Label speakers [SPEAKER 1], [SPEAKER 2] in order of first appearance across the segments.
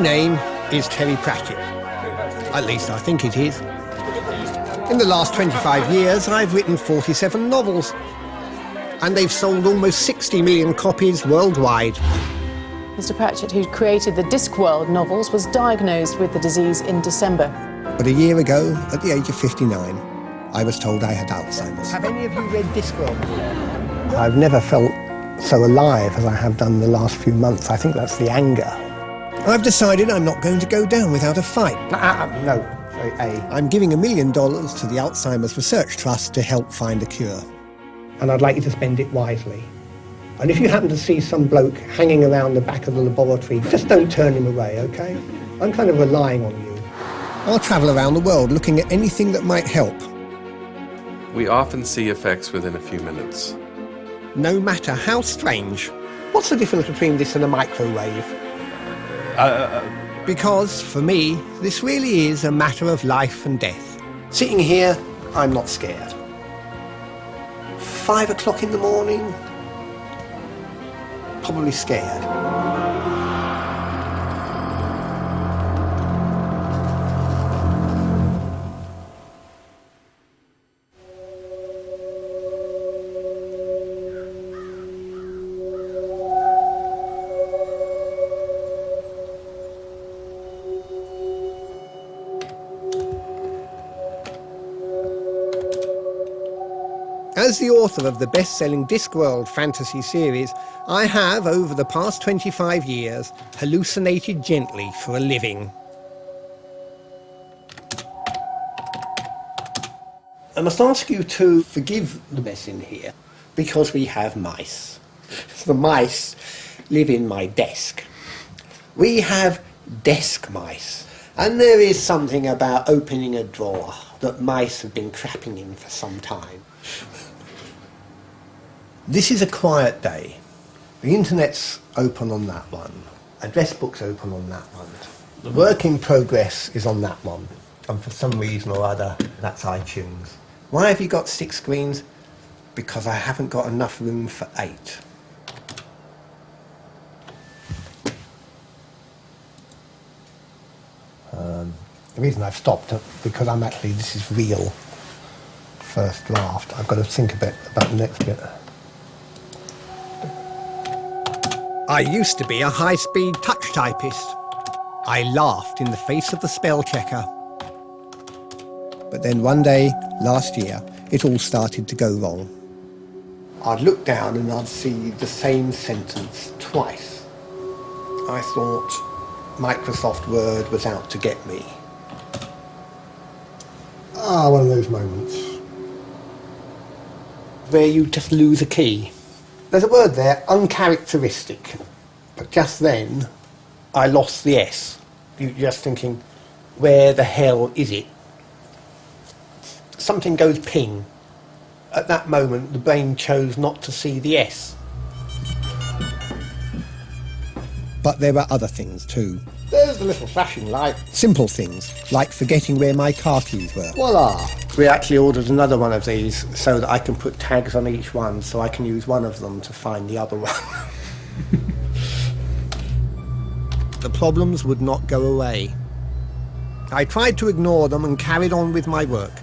[SPEAKER 1] name is Terry Pratchett. At least I think it is. In the last 25 years, I've written 47 novels, and they've sold almost 60 million copies worldwide.
[SPEAKER 2] Mr. Pratchett, who created the Discworld novels, was diagnosed with the disease in December.
[SPEAKER 1] But a year ago, at the age of 59, I was told I had Alzheimer's. Have any of you read Discworld? I've never felt so alive as I have done the last few months. I think that's the anger. I've decided I'm not going to go down without a fight. No, sorry, I'm giving $1 million to the Alzheimer's Research Trust to help find a cure. And I'd like you to spend it wisely. And if you happen to see some bloke hanging around the back of the laboratory, just don't turn him away, OK? I'm kind of relying on you. I'll travel around the world looking at anything that might help.
[SPEAKER 3] We often see effects within a few minutes.
[SPEAKER 1] No matter how strange. What's the difference between this and a microwave? Because, for me, this really is a matter of life and death. Sitting here, I'm not scared. 5 o'clock in the morning, probably scared. As the author of the best-selling Discworld fantasy series, I have, over the past 25 years, hallucinated gently for a living. I must ask you to forgive the mess in here, because we have mice. The mice live in my desk. We have desk mice, and there is something about opening a drawer that mice have been trapping in for some time. This is a quiet day. The internet's open on that one. Address book's open on that one. The work in progress is on that one. And for some reason or other, that's iTunes. Why have you got 6 screens? Because I haven't got enough room for 8. The reason I've stopped, because this is real first draft. I've got to think a bit about the next bit. I used to be a high-speed touch typist. I laughed in the face of the spell checker. But then one day, last year, it all started to go wrong. I'd look down and I'd see the same sentence twice. I thought Microsoft Word was out to get me. One of those moments where you just lose a key. There's a word there, uncharacteristic. But just then, I lost the S. You're just thinking, where the hell is it? Something goes ping. At that moment, the brain chose not to see the S. But there are other things too. There's the little flashing light. Simple things, like forgetting where my car keys were. Voila! We actually ordered another one of these so that I can put tags on each one so I can use one of them to find the other one. The problems would not go away. I tried to ignore them and carried on with my work.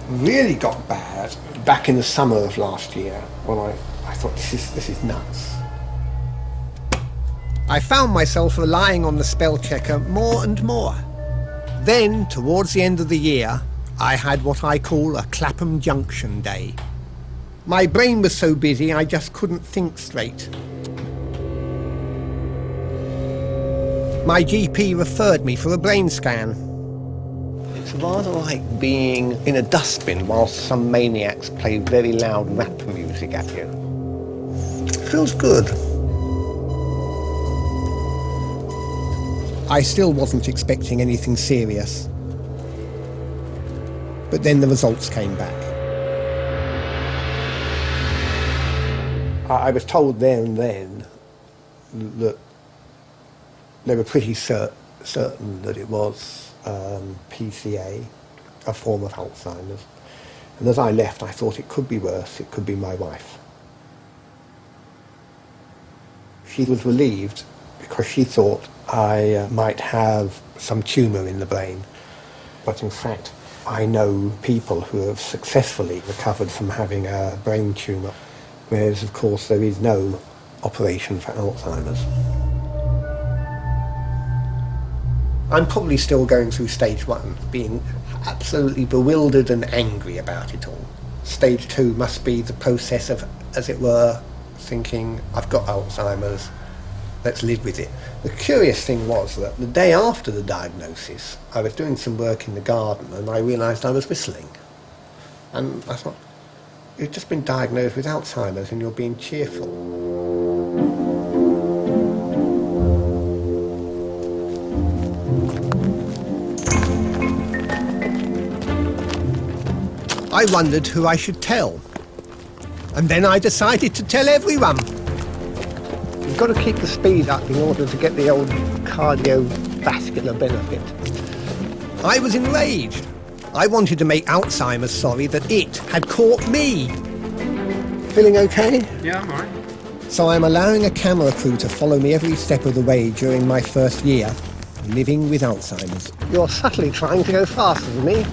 [SPEAKER 1] Really got bad back in the summer of last year when I thought this is nuts. I found myself relying on the spell checker more and more. Then, towards the end of the year, I had what I call a Clapham Junction day. My brain was so busy I just couldn't think straight. My GP referred me for a brain scan. It's rather like being in a dustbin whilst some maniacs play very loud rap music at you. It feels good. I still wasn't expecting anything serious. But then the results came back. I was told there and then that they were pretty certain that it was PCA, a form of Alzheimer's. And as I left, I thought it could be worse. It could be my wife. She was relieved because she thought I might have some tumour in the brain. But in fact, I know people who have successfully recovered from having a brain tumour, whereas, of course, there is no operation for Alzheimer's. I'm probably still going through stage 1, being absolutely bewildered and angry about it all. Stage 2 must be the process of, as it were, thinking, I've got Alzheimer's, let's live with it. The curious thing was that the day after the diagnosis, I was doing some work in the garden and I realised I was whistling. And I thought, you've just been diagnosed with Alzheimer's and you're being cheerful. I wondered who I should tell. And then I decided to tell everyone. You've got to keep the speed up in order to get the old cardiovascular benefit. I was enraged. I wanted to make Alzheimer's sorry that it had caught me. Feeling okay?
[SPEAKER 4] Yeah, I'm all right.
[SPEAKER 1] So I'm allowing a camera crew to follow me every step of the way during my first year, living with Alzheimer's. You're subtly trying to go faster than me.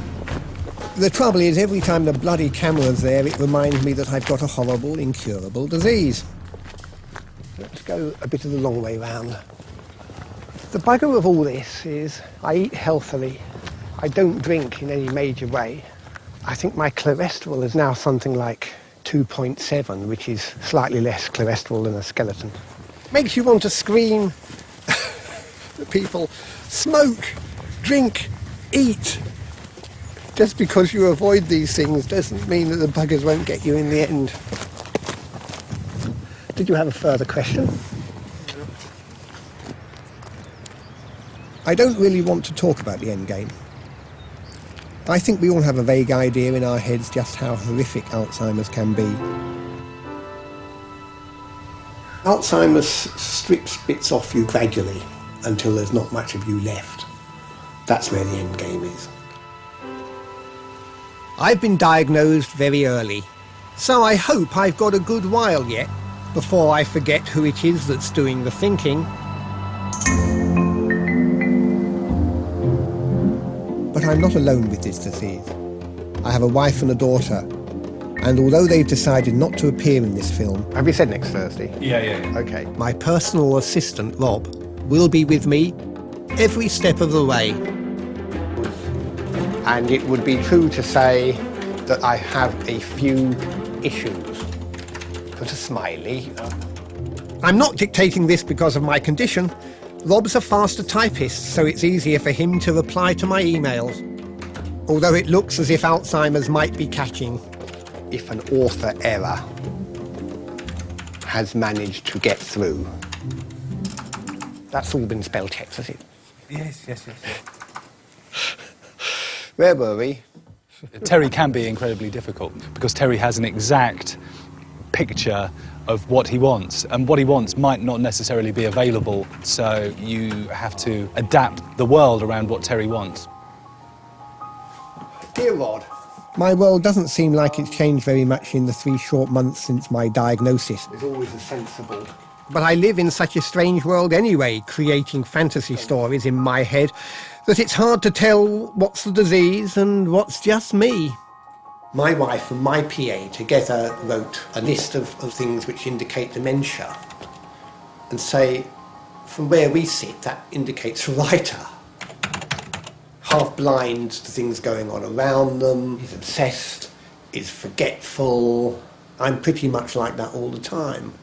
[SPEAKER 1] The trouble is, every time the bloody camera's there, it reminds me that I've got a horrible, incurable disease. Let's go a bit of the long way round. The bugger of all this is I eat healthily. I don't drink in any major way. I think my cholesterol is now something like 2.7, which is slightly less cholesterol than a skeleton. Makes you want to scream at people, smoke, drink, eat. Just because you avoid these things doesn't mean that the buggers won't get you in the end. Did you have a further question? I don't really want to talk about the end game. I think we all have a vague idea in our heads just how horrific Alzheimer's can be. Alzheimer's strips bits off you gradually until there's not much of you left. That's where the end game is. I've been diagnosed very early, so I hope I've got a good while yet before I forget who it is that's doing the thinking. But I'm not alone with this disease. I have a wife and a daughter, and although they've decided not to appear in this film... Have you said next Thursday?
[SPEAKER 4] Yeah.
[SPEAKER 1] OK. My personal assistant, Rob, will be with me every step of the way. And it would be true to say that I have a few issues. Put a smiley. I'm not dictating this because of my condition. Rob's a faster typist, so it's easier for him to reply to my emails. Although it looks as if Alzheimer's might be catching if an author error has managed to get through. That's all been spell checked, has it?
[SPEAKER 4] Yes.
[SPEAKER 1] Where were we?
[SPEAKER 5] Terry can be incredibly difficult because Terry has an exact picture of what he wants, and what he wants might not necessarily be available, so you have to adapt the world around what Terry wants.
[SPEAKER 1] Dear Rod, my world doesn't seem like it's changed very much in the 3 short months since my diagnosis. There's always a sensible... But I live in such a strange world anyway, creating fantasy stories in my head, that it's hard to tell what's the disease and what's just me. My wife and my PA together wrote a list of things which indicate dementia and say, from where we sit, that indicates a writer. Half blind to things going on around them, is obsessed, is forgetful. I'm pretty much like that all the time.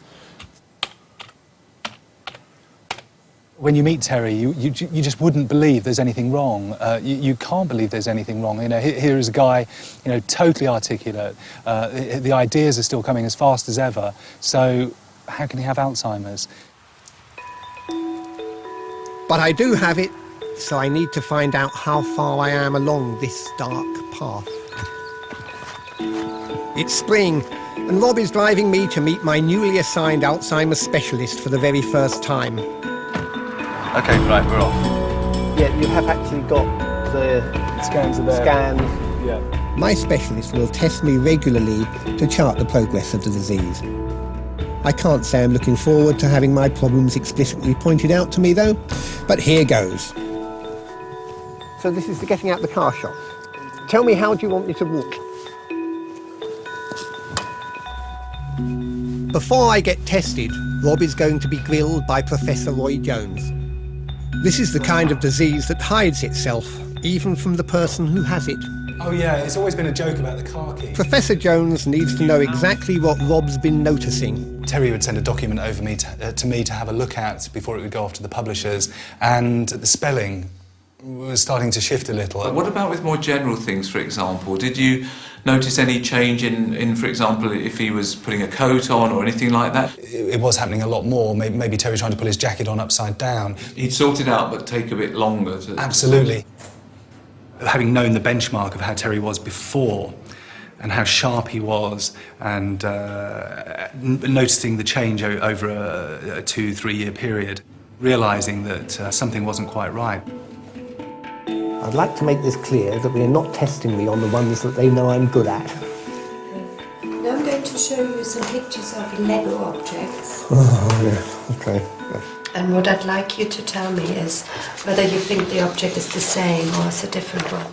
[SPEAKER 5] When you meet Terry, you just wouldn't believe there's anything wrong. You can't believe there's anything wrong. You know, here is a guy, you know, totally articulate. The ideas are still coming as fast as ever. So how can he have Alzheimer's?
[SPEAKER 1] But I do have it, so I need to find out how far I am along this dark path. It's spring, and Rob is driving me to meet my newly assigned Alzheimer's specialist for the very first time.
[SPEAKER 4] OK, right, we're off.
[SPEAKER 1] Yeah, you have actually got the
[SPEAKER 5] Scans are there.
[SPEAKER 1] scans.
[SPEAKER 5] Yeah.
[SPEAKER 1] My specialist will test me regularly to chart the progress of the disease. I can't say I'm looking forward to having my problems explicitly pointed out to me, though, but here goes. So this is the getting out the car shot. Tell me, how do you want me to walk? Before I get tested, Rob is going to be grilled by Professor Roy Jones. This is the kind of disease that hides itself, even from the person who has it.
[SPEAKER 5] Oh yeah, it's always been a joke about the car key.
[SPEAKER 1] Professor Jones needs to know exactly what Rob's been noticing.
[SPEAKER 5] Terry would send a document over to me to have a look at before it would go off to the publishers, and the spelling was starting to shift a little.
[SPEAKER 6] But what about with more general things, for example? Did you notice any change in, for example, if he was putting a coat on or anything like that?
[SPEAKER 5] It was happening a lot more. Maybe Terry trying to pull his jacket on upside down.
[SPEAKER 6] He'd sort it out, but take a bit longer to...
[SPEAKER 5] Absolutely. Having known the benchmark of how Terry was before and how sharp he was, and noticing the change over a 2-3 year period, realising that something wasn't quite right.
[SPEAKER 1] I'd like to make this clear that we are not testing me on the ones that they know I'm good at.
[SPEAKER 7] Now I'm going to show you some pictures of Lego objects.
[SPEAKER 1] Oh, yeah, okay. Yeah.
[SPEAKER 7] And what I'd like you to tell me is whether you think the object is the same or is a different one.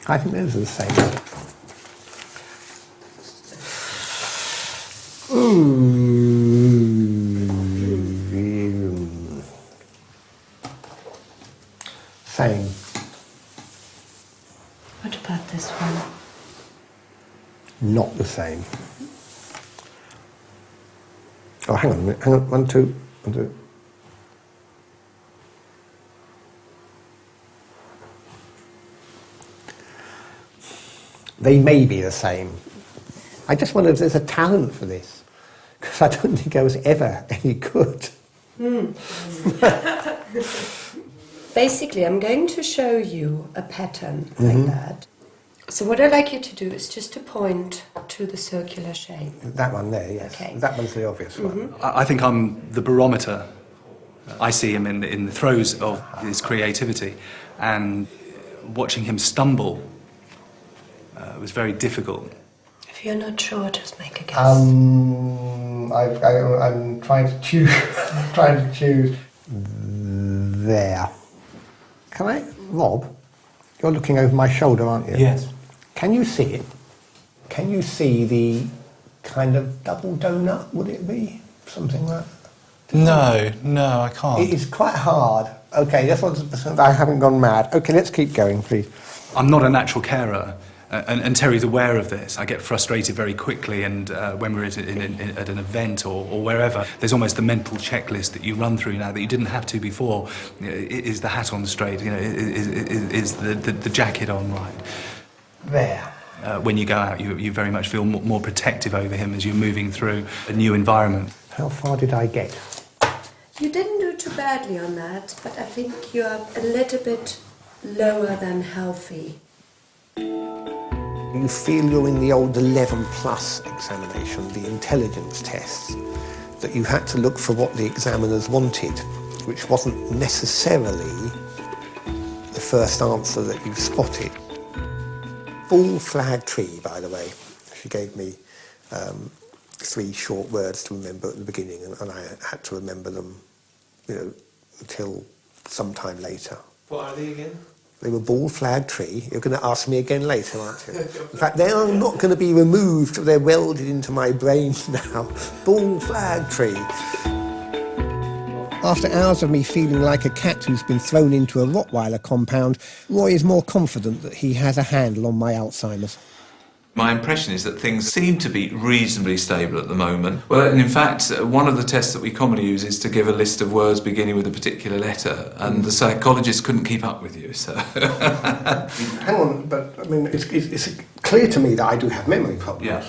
[SPEAKER 1] I think those are the same. Same.
[SPEAKER 7] What about this one?
[SPEAKER 1] Not the same. Oh, hang on a minute. Hang on. 1, 2, 1, 2. They may be the same. I just wonder if there's a talent for this, because I don't think I was ever any good.
[SPEAKER 7] Basically, I'm going to show you a pattern like that. So what I'd like you to do is just to point to the circular shape.
[SPEAKER 1] That one there, yes.
[SPEAKER 7] Okay.
[SPEAKER 1] That one's the obvious one.
[SPEAKER 5] I think I'm the barometer. I see him in the throes of his creativity, and watching him stumble was very difficult.
[SPEAKER 7] If you're not sure, just make a guess.
[SPEAKER 1] I'm trying to choose. trying to choose. There. Can I, Rob? You're looking over my shoulder, aren't you?
[SPEAKER 5] Yes.
[SPEAKER 1] Can you see it? Can you see the kind of double donut? Would it be something like that?
[SPEAKER 5] No, I can't.
[SPEAKER 1] It is quite hard. Okay, that's what I haven't gone mad. Okay, let's keep going, please.
[SPEAKER 5] I'm not a natural carer, and Terry's aware of this. I get frustrated very quickly, and when we're at an event or wherever, there's almost the mental checklist that you run through now that you didn't have to before. Is the hat on straight? Is the jacket on right?
[SPEAKER 1] There.
[SPEAKER 5] When you go out, you very much feel more protective over him as you're moving through a new environment.
[SPEAKER 1] How far did I get?
[SPEAKER 7] You didn't do too badly on that, but I think you're a little bit lower than healthy.
[SPEAKER 1] You feel you're in the old 11 plus examination, the intelligence tests, that you had to look for what the examiners wanted, which wasn't necessarily the first answer that you spotted. Bull flag tree, by the way. She gave me 3 short words to remember at the beginning, and I had to remember them, until some time later.
[SPEAKER 8] What are they again?
[SPEAKER 1] They were bull flag tree. You're going to ask me again later, aren't you? In fact, they are not going to be removed. They're welded into my brain now. Bull flag tree. After hours of me feeling like a cat who's been thrown into a Rottweiler compound, Roy is more confident that he has a handle on my Alzheimer's.
[SPEAKER 6] My impression is that things seem to be reasonably stable at the moment. Well, and in fact, one of the tests that we commonly use is to give a list of words beginning with a particular letter, and the psychologist couldn't keep up with you, so...
[SPEAKER 1] Hang on, but, I mean, it's clear to me that I do have memory problems.
[SPEAKER 6] Yeah.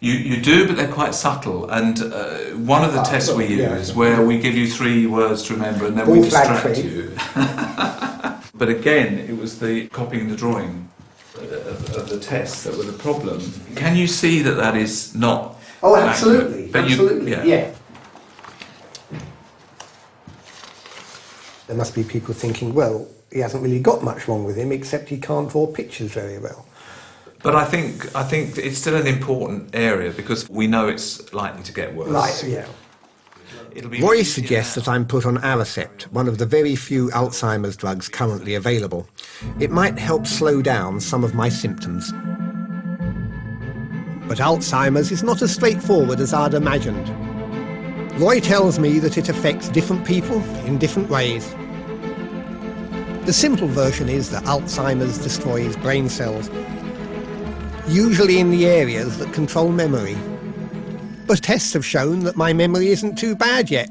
[SPEAKER 6] You do, but they're quite subtle, and one of the tests we use, where we give you 3 words to remember and then we distract you. But again, it was the copying the drawing of the tests that were the problem. Can you see that that is not...
[SPEAKER 1] Oh, absolutely,
[SPEAKER 6] but
[SPEAKER 1] absolutely,
[SPEAKER 6] yeah.
[SPEAKER 1] There must be people thinking, well, he hasn't really got much wrong with him, except he can't draw pictures very well.
[SPEAKER 6] But I think it's still an important area because we know it's likely to get worse.
[SPEAKER 1] Right, yeah.
[SPEAKER 6] It'll be
[SPEAKER 1] Roy
[SPEAKER 6] easier
[SPEAKER 1] suggests
[SPEAKER 6] now.
[SPEAKER 1] that I'm put on Aricept, one of the very few Alzheimer's drugs currently available. It might help slow down some of my symptoms. But Alzheimer's is not as straightforward as I'd imagined. Roy tells me that it affects different people in different ways. The simple version is that Alzheimer's destroys brain cells, usually in the areas that control memory. But tests have shown that my memory isn't too bad yet.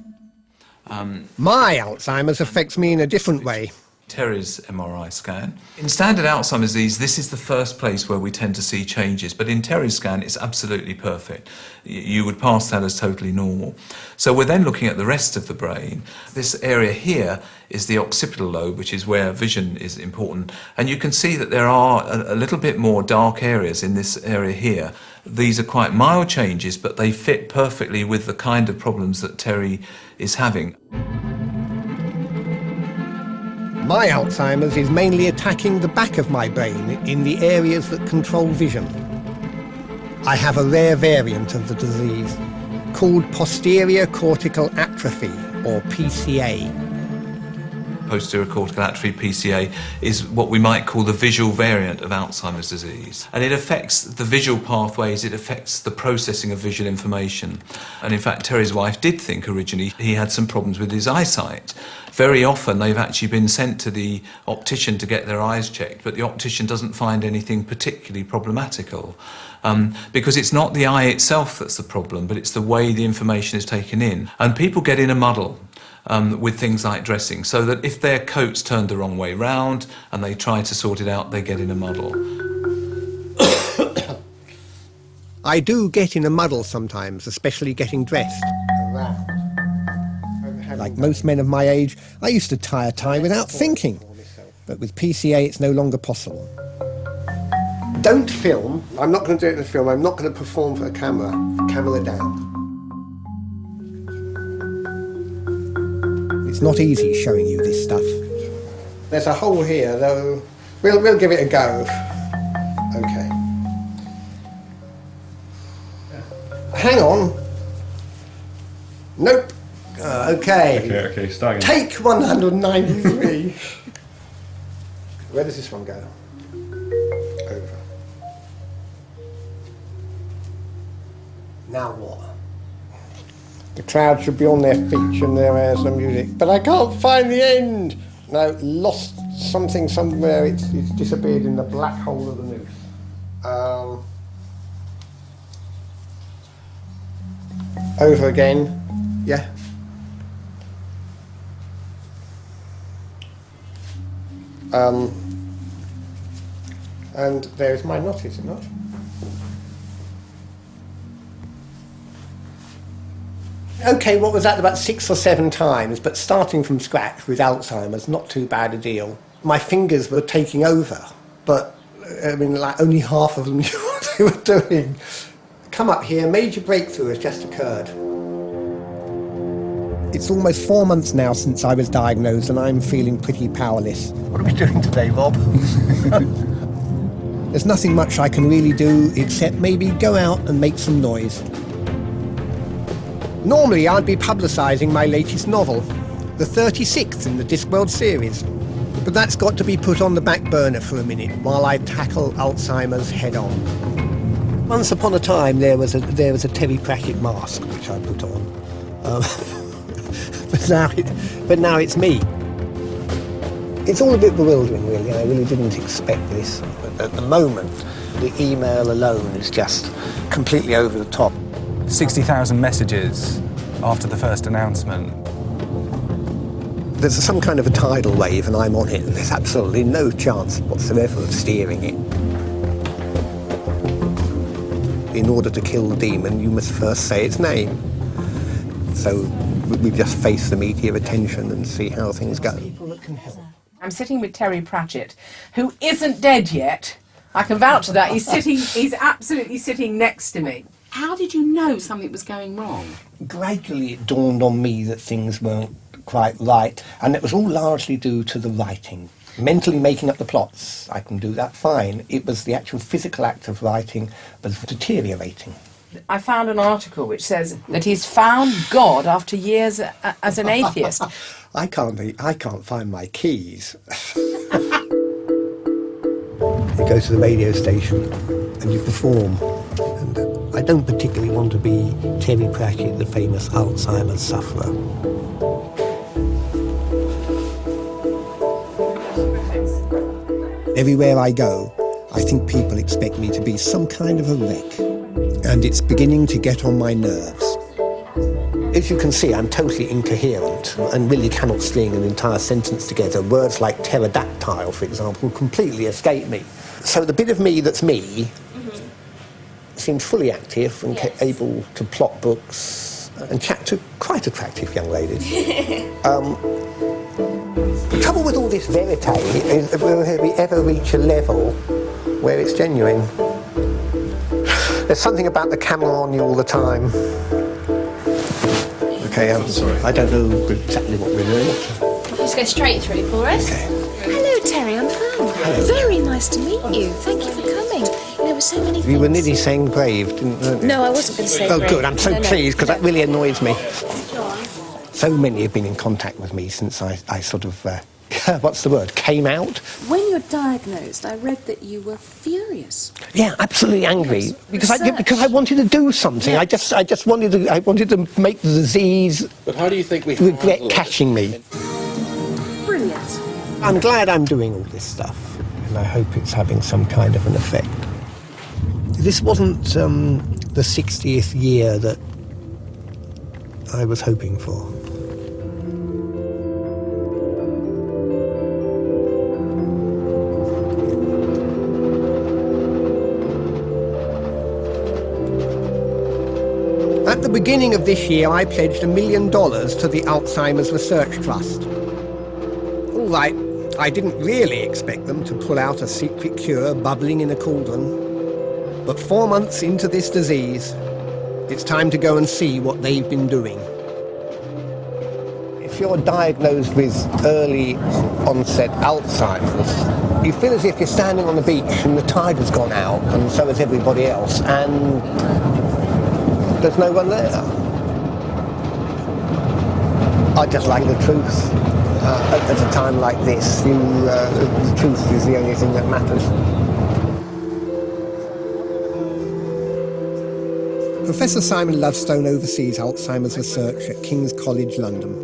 [SPEAKER 1] My Alzheimer's affects me in a different way.
[SPEAKER 6] Terry's MRI scan. In standard Alzheimer's disease, this is the first place where we tend to see changes, but in Terry's scan, it's absolutely perfect. You would pass that as totally normal. So we're then looking at the rest of the brain. This area here is the occipital lobe, which is where vision is important. And you can see that there are a little bit more dark areas in this area here. These are quite mild changes, but they fit perfectly with the kind of problems that Terry is having.
[SPEAKER 1] My Alzheimer's is mainly attacking the back of my brain in the areas that control vision. I have a rare variant of the disease called posterior cortical atrophy, or PCA.
[SPEAKER 6] Posterior cortical atrophy, PCA, is what we might call the visual variant of Alzheimer's disease. And it affects the visual pathways, it affects the processing of visual information. And in fact, Terry's wife did think originally he had some problems with his eyesight. Very often they've actually been sent to the optician to get their eyes checked, but the optician doesn't find anything particularly problematical. Because it's not the eye itself that's the problem, but it's the way the information is taken in. And people get in a muddle with things like dressing, so that if their coat's turned the wrong way round and they try to sort it out, they get in a muddle.
[SPEAKER 1] I do get in a muddle sometimes, especially getting dressed. Like most men of my age, I used to tie a tie without thinking. But with PCA, it's no longer possible. Don't film. I'm not going to do it in the film. I'm not going to perform for the camera. Camera down. It's not easy showing you this stuff. There's a hole here, though. We'll give it a go. Okay. Hang on. Nope. Okay.
[SPEAKER 8] Okay, starting.
[SPEAKER 1] Take 193. Where does this one go? Over. Now what? The crowd should be on their feet and there airs the music, but I can't find the end. No, lost something somewhere. It's disappeared in the black hole of the noose. Over again. Yeah. And there's my knot, is it not? Okay, what was that, about 6 or 7 times, but starting from scratch with Alzheimer's, not too bad a deal. My fingers were taking over, but I mean, like only half of them knew what they were doing. Come up here, major breakthrough has just occurred. It's almost 4 months now since I was diagnosed and I'm feeling pretty powerless. What are we doing today, Rob? There's nothing much I can really do except maybe go out and make some noise. Normally I'd be publicising my latest novel, the 36th in the Discworld series. But that's got to be put on the back burner for a minute while I tackle Alzheimer's head on. Once upon a time there was a Terry Pratchett mask which I put on. But now it's me. It's all a bit bewildering, really. I really didn't expect this. But at the moment, the email alone is just completely over the top.
[SPEAKER 5] 60,000 messages after the first announcement.
[SPEAKER 1] There's some kind of a tidal wave and I'm on it. There's absolutely no chance whatsoever of steering it. In order to kill the demon, you must first say its name. So we just face the media attention and see how things go. People that can help.
[SPEAKER 9] I'm sitting with Terry Pratchett, who isn't dead yet. I can vouch for that. He's absolutely sitting next to me. How did you know something was going wrong?
[SPEAKER 1] Gradually it dawned on me that things weren't quite right, and it was all largely due to the writing. Mentally making up the plots, I can do that fine. It was the actual physical act of writing was deteriorating.
[SPEAKER 9] I found an article which says that he's found God after years as an atheist.
[SPEAKER 1] I can't find my keys. You go to the radio station and you perform. And I don't particularly want to be Terry Pratchett, the famous Alzheimer's sufferer. Everywhere I go, I think people expect me to be some kind of a wreck. And it's beginning to get on my nerves. As you can see, I'm totally incoherent and really cannot string an entire sentence together. Words like pterodactyl, for example, completely escape me. So the bit of me that's me seems fully active and able to plot books and chat to quite attractive young ladies. The trouble with all this verite is that will we ever reach a level where it's genuine? There's something about the camera on you all the time. Okay, sorry. I don't know exactly what we're doing.
[SPEAKER 8] Just go straight through for us.
[SPEAKER 1] Okay.
[SPEAKER 8] Hello, Terry, I'm Fern.
[SPEAKER 1] Hello.
[SPEAKER 8] Very nice to meet you. Thank you for coming. There were so many things.
[SPEAKER 1] You were nearly saying brave, weren't you?
[SPEAKER 8] No, I wasn't going to say
[SPEAKER 1] Oh,
[SPEAKER 8] brave.
[SPEAKER 1] good. I'm so pleased, because that really annoys me.
[SPEAKER 8] John.
[SPEAKER 1] So many have been in contact with me since I sort of, what's the word, came out.
[SPEAKER 8] When you were diagnosed, I read that you were furious.
[SPEAKER 1] Yeah, absolutely angry, because I
[SPEAKER 8] Research.
[SPEAKER 1] wanted to do something.
[SPEAKER 8] Yes.
[SPEAKER 1] I just wanted to make the disease
[SPEAKER 3] But how do you think we
[SPEAKER 1] regret
[SPEAKER 3] handle it?
[SPEAKER 1] catching me.
[SPEAKER 8] Brilliant.
[SPEAKER 1] I'm glad I'm doing all this stuff, and I hope it's having some kind of an effect. This wasn't the 60th year that I was hoping for. At the beginning of this year, I pledged $1 million to the Alzheimer's Research Trust. All right, I didn't really expect them to pull out a secret cure bubbling in a cauldron. But 4 months into this disease, it's time to go and see what they've been doing. If you're diagnosed with early onset Alzheimer's, you feel as if you're standing on the beach and the tide has gone out, and so has everybody else, and there's no one there. I just like the truth. At a time like this, the truth is the only thing that matters. Professor Simon Lovestone oversees Alzheimer's research at King's College London.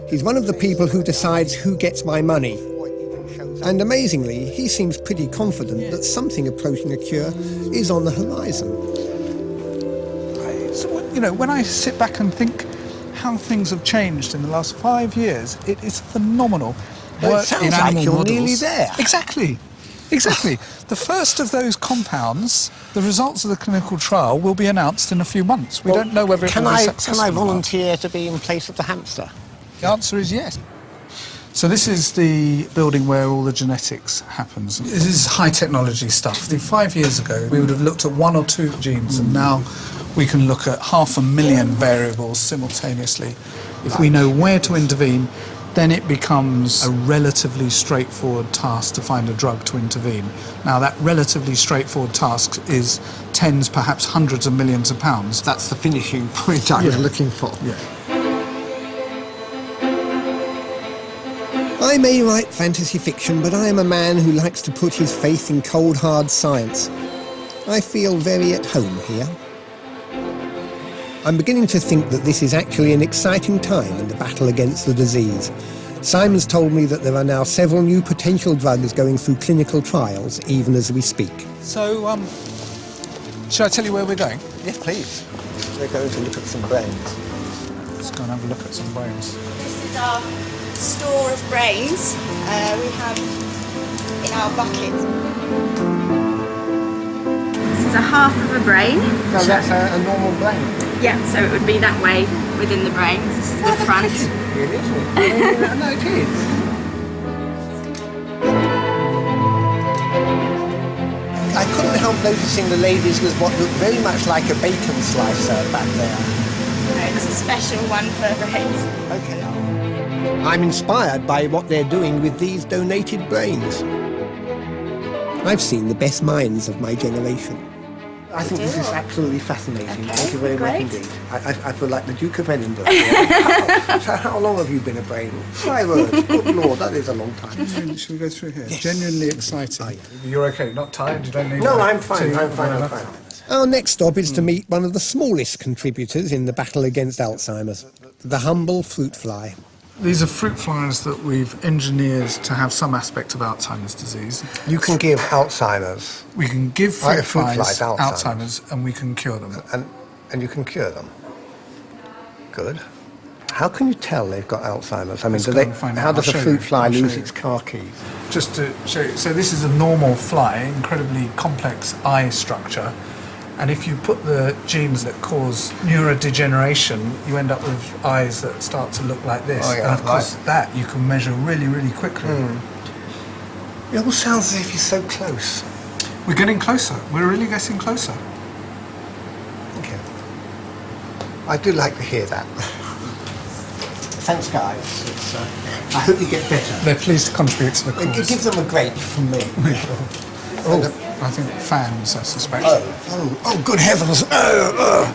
[SPEAKER 1] He's one of the people who decides who gets my money. And amazingly, he seems pretty confident that something approaching a cure is on the horizon.
[SPEAKER 5] So, when I sit back and think how things have changed in the last 5 years, it is phenomenal.
[SPEAKER 1] Well, it
[SPEAKER 5] Work
[SPEAKER 1] sounds
[SPEAKER 5] in
[SPEAKER 1] like
[SPEAKER 5] animal
[SPEAKER 1] you're
[SPEAKER 5] models.
[SPEAKER 1] nearly there.
[SPEAKER 5] Exactly. The first of those compounds, the results of the clinical trial will be announced in a few months. We don't know whether it will be successful.
[SPEAKER 1] Can I
[SPEAKER 5] or not.
[SPEAKER 1] volunteer to be in place of the hamster?
[SPEAKER 5] The answer is yes. So this is the building where all the genetics happens. This is high technology stuff. 5 years ago, we would have looked at 1 or 2 genes, and now we can look at 500,000 variables simultaneously. If we know where to intervene, then it becomes a relatively straightforward task to find a drug to intervene. Now, that relatively straightforward task is tens, perhaps hundreds of millions of pounds.
[SPEAKER 1] That's the finishing point I was looking for.
[SPEAKER 5] Yeah.
[SPEAKER 1] I may write fantasy fiction, but I am a man who likes to put his faith in cold, hard science. I feel very at home here. I'm beginning to think that this is actually an exciting time in the battle against the disease. Simon's told me that there are now several new potential drugs going through clinical trials, even as we speak.
[SPEAKER 5] So, shall I tell you where we're going?
[SPEAKER 1] Yes, please. We're going to look at some brains.
[SPEAKER 5] Let's go and have a look at some brains.
[SPEAKER 10] This is our store of brains we have in our bucket. This is a half of a brain.
[SPEAKER 1] No, that's a normal brain.
[SPEAKER 10] Yeah, so it would be that way within the brains. This is the front.
[SPEAKER 1] Really, isn't it? No, it is. I couldn't help noticing the ladies with what looked very much like a bacon slicer back there.
[SPEAKER 10] No, it's a special one for brains.
[SPEAKER 1] Okay. I'm inspired by what they're doing with these donated brains. I've seen the best minds of my generation. I think this is absolutely fascinating. Okay, thank you very much indeed. I feel like the Duke of Edinburgh. So how long have you been a brain? 5 words. Good Lord, that is a long time.
[SPEAKER 11] Should we go through here?
[SPEAKER 1] Yes.
[SPEAKER 11] Genuinely exciting. Oh, yeah. You're okay, not tired? You don't need
[SPEAKER 1] No, I'm fine. I'm fine. Our next stop is to meet one of the smallest contributors in the battle against Alzheimer's, the humble fruit fly.
[SPEAKER 11] These are fruit flies that we've engineered to have some aspect of Alzheimer's disease.
[SPEAKER 1] You can give Alzheimer's.
[SPEAKER 11] We can give fruit flies
[SPEAKER 1] Alzheimer's,
[SPEAKER 11] and we can cure them.
[SPEAKER 1] And you can cure them. Good. How can you tell they've got Alzheimer's? I mean, how does a fruit fly lose its car keys?
[SPEAKER 11] Just to show you, so this is a normal fly, incredibly complex eye structure. And if you put the genes that cause neurodegeneration, you end up with eyes that start to look like this.
[SPEAKER 1] Oh, yeah,
[SPEAKER 11] and of course, that you can measure really, really quickly.
[SPEAKER 1] It all sounds as if you're so close.
[SPEAKER 11] We're getting closer. We're really getting closer.
[SPEAKER 1] Okay. I do like to hear that. Thanks, guys. I hope you get better.
[SPEAKER 11] They're pleased to contribute to the cause.
[SPEAKER 1] It gives them a grape from me.
[SPEAKER 11] I think fans, I suspect.
[SPEAKER 1] Oh, good heavens! I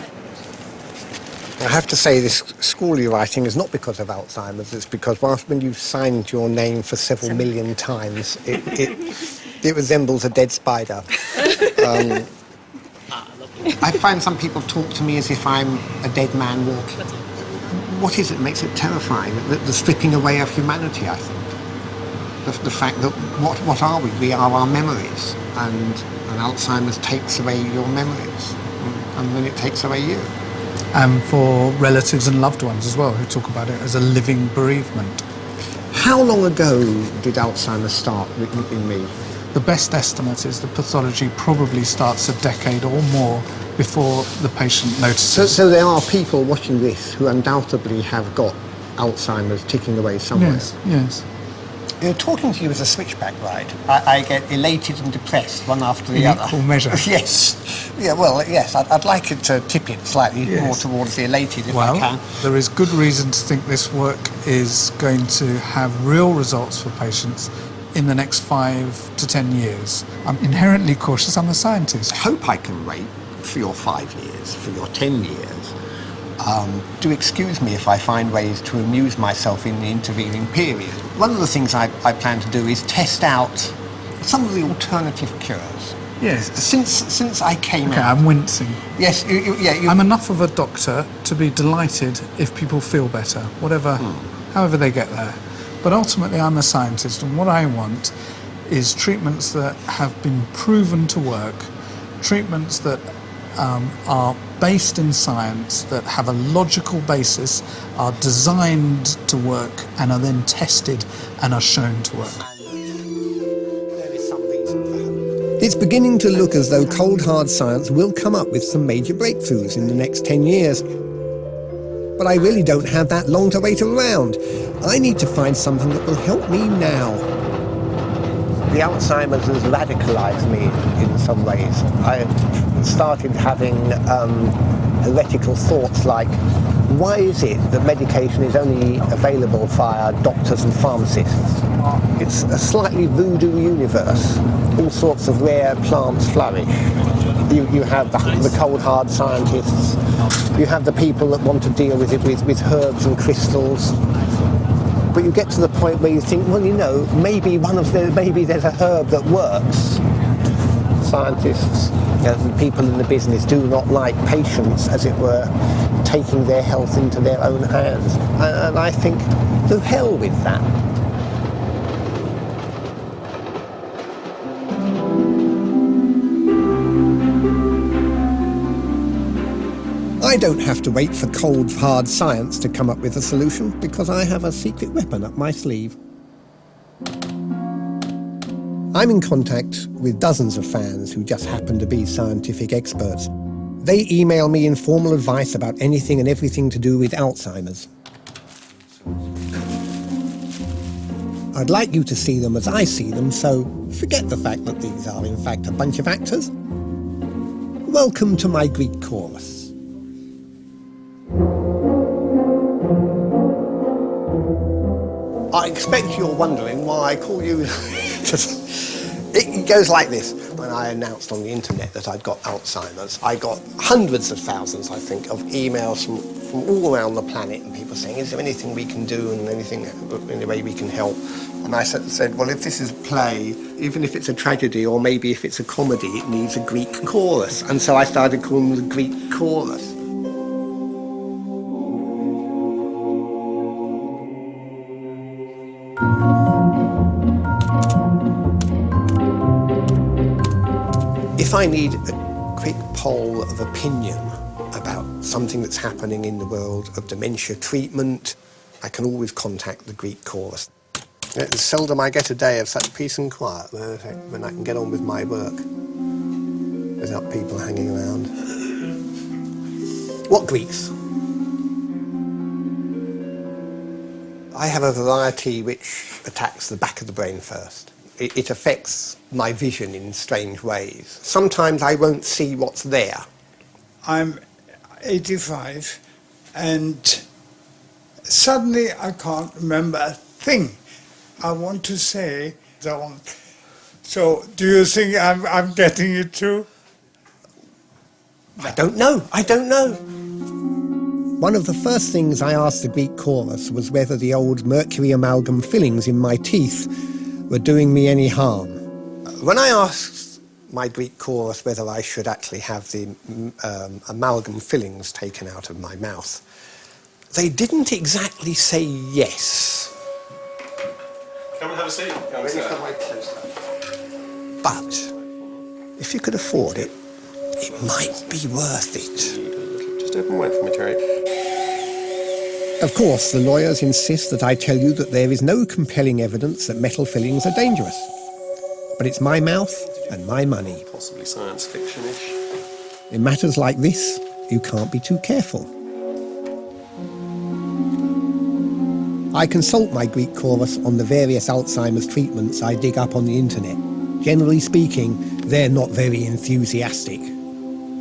[SPEAKER 1] have to say this school you're writing is not because of Alzheimer's, it's because when you've signed your name for several million times, it resembles a dead spider. I find some people talk to me as if I'm a dead man walking. What is it makes it terrifying? The stripping away of humanity, I think. The fact that what are we? We are our memories, and Alzheimer's takes away your memories, and then it takes away you.
[SPEAKER 11] And for relatives and loved ones as well, who talk about it as a living bereavement.
[SPEAKER 1] How long ago did Alzheimer's start in me?
[SPEAKER 11] The best estimate is the pathology probably starts a decade or more before the patient notices.
[SPEAKER 1] So there are people watching this who undoubtedly have got Alzheimer's ticking away somewhere.
[SPEAKER 11] Yes.
[SPEAKER 1] Talking to you is a switchback ride. I get elated and depressed one after the other.
[SPEAKER 11] Equal measure.
[SPEAKER 1] Yes. Yeah, well, yes, I'd like it to tip it slightly more towards the elated if I can.
[SPEAKER 11] There is good reason to think this work is going to have real results for patients in the next 5 to 10 years. I'm inherently cautious. I'm a scientist.
[SPEAKER 1] I hope I can wait for your 5 years, for your 10 years. Do excuse me if I find ways to amuse myself in the intervening period. One of the things I plan to do is test out some of the alternative cures.
[SPEAKER 11] Yes.
[SPEAKER 1] Since I came out...
[SPEAKER 11] I'm wincing.
[SPEAKER 1] Yes,
[SPEAKER 11] I'm enough of a doctor to be delighted if people feel better, however they get there. But ultimately I'm a scientist, and what I want is treatments that have been proven to work, treatments that are based in science, that have a logical basis, are designed to work, and are then tested and are shown to work.
[SPEAKER 1] It's beginning to look as though cold hard science will come up with some major breakthroughs in the next 10 years. But I really don't have that long to wait around. I need to find something that will help me now. The Alzheimer's has radicalised me in some ways. I started having heretical thoughts like, why is it that medication is only available via doctors and pharmacists? It's a slightly voodoo universe. All sorts of rare plants flourish. You have the cold hard scientists. You have the people that want to deal with it with herbs and crystals. But you get to the point where you think, well, maybe there's a herb that works. Scientists, the people in the business do not like patients, as it were, taking their health into their own hands. And I think, to hell with that. I don't have to wait for cold, hard science to come up with a solution, because I have a secret weapon up my sleeve. I'm in contact with dozens of fans who just happen to be scientific experts. They email me informal advice about anything and everything to do with Alzheimer's. I'd like you to see them as I see them, so forget the fact that these are in fact a bunch of actors. Welcome to my Greek chorus. I expect you're wondering why I call you... It goes like this. When I announced on the internet that I'd got Alzheimer's, I got hundreds of thousands, I think, of emails from all around the planet and people saying, is there anything we can do and any way we can help? And I said, well, if this is a play, even if it's a tragedy or maybe if it's a comedy, it needs a Greek chorus. And so I started calling them the Greek chorus. If I need a quick poll of opinion about something that's happening in the world of dementia treatment, I can always contact the Greek chorus. It's seldom I get a day of such peace and quiet when I can get on with my work without people hanging around. What Greeks? I have a variety which attacks the back of the brain first. It affects my vision in strange ways. Sometimes I won't see what's there.
[SPEAKER 11] I'm 85 and suddenly I can't remember a thing I want to say. So do you think I'm getting it too?
[SPEAKER 1] I don't know. One of the first things I asked the Greek chorus was whether the old mercury amalgam fillings in my teeth were doing me any harm. When I asked my Greek chorus whether I should actually have the amalgam fillings taken out of my mouth, they didn't exactly say yes.
[SPEAKER 3] Come and have a seat.
[SPEAKER 1] But if you could afford it, it might be worth it.
[SPEAKER 3] Just open wide for me, Terry.
[SPEAKER 1] Of course, the lawyers insist that I tell you that there is no compelling evidence that metal fillings are dangerous. But it's my mouth and my money.
[SPEAKER 3] Possibly science fiction-ish.
[SPEAKER 1] In matters like this, you can't be too careful. I consult my Greek chorus on the various Alzheimer's treatments I dig up on the internet. Generally speaking, they're not very enthusiastic.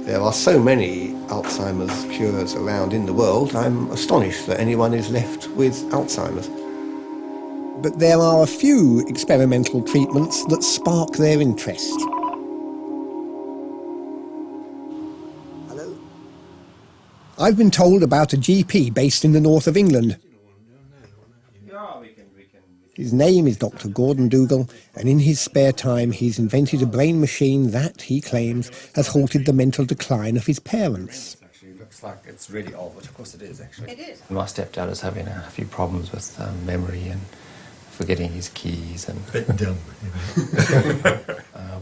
[SPEAKER 1] There are so many Alzheimer's cures around in the world, I'm astonished that anyone is left with Alzheimer's. But there are a few experimental treatments that spark their interest. Hello? I've been told about a GP based in the north of England. His name is Dr. Gordon Dougal, and in his spare time he's invented a brain machine that, he claims, has halted the mental decline of his parents.
[SPEAKER 12] It looks like it's really old, but of course it is, actually.
[SPEAKER 10] It is.
[SPEAKER 12] My stepdad is having a few problems with memory and forgetting his keys. And
[SPEAKER 13] bit dumb.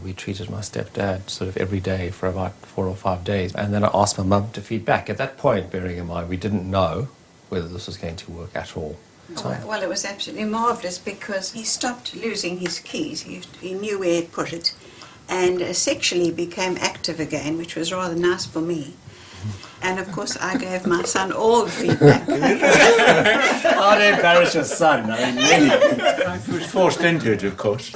[SPEAKER 12] We treated my stepdad sort of every day for about 4 or 5 days. And then I asked my mum to feed back. At that point, bearing in mind, we didn't know whether this was going to work at all.
[SPEAKER 10] Well, it was absolutely marvellous because he stopped losing his keys. He knew where he'd put it, and sexually became active again, which was rather nice for me. And of course, I gave my son all the feedback.
[SPEAKER 13] How to embarrass your son? I mean, really. He was forced into it, of course.